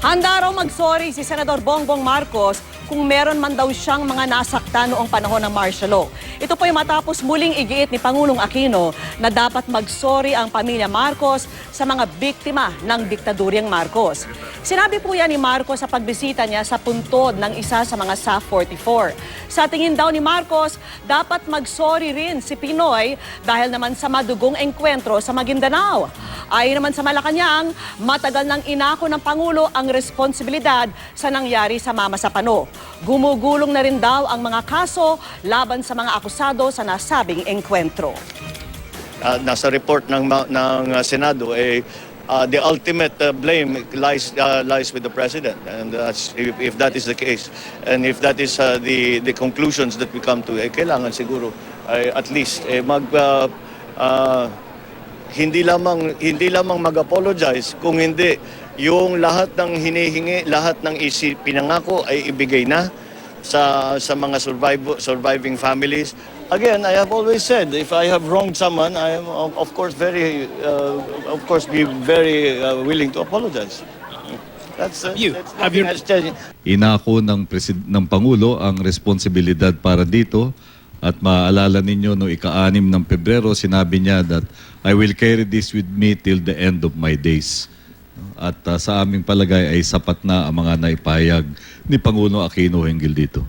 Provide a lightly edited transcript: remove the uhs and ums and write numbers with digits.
Handa raw mag-sorry si Senador Bongbong Marcos kung meron man daw siyang mga nasaktan noong panahon ng martial law. Ito po ay matapos muling igiit ni Pangulong Aquino na dapat mag-sorry ang pamilya Marcos sa mga biktima ng diktaduryang Marcos. Sinabi po yan ni Marcos sa pagbisita niya sa puntod ng isa sa mga SAF 44. Sa tingin daw ni Marcos, dapat mag-sorry rin si Pinoy dahil naman sa madugong engkwentro sa Maguindanao. Ayon naman sa Malacanang, matagal nang inako ng Pangulo ang responsibilidad sa nangyari sa Mama Sapano. Gumugulong na rin daw ang mga kaso laban sa mga akusado sa nasabing engkwentro. Nasa report ng Senado, the ultimate blame lies with the President. And if that is the case, and if that is the conclusions that we come to, kailangan siguro at least hindi lamang mag-apologize, kung hindi yung lahat ng hinihingi, lahat ng pinangako ay ibigay na sa mga surviving families. Again, I have always said, if I have wronged someone, I am of course be very willing to apologize. That's nothing has changed. Inako ng Pangulo ang responsibilidad para dito. At maalala ninyo, no ika-6 ng Pebrero, sinabi niya that I will carry this with me till the end of my days. At sa aming palagay ay sapat na ang mga naipahayag ni Pangulo Aquino hinggil dito.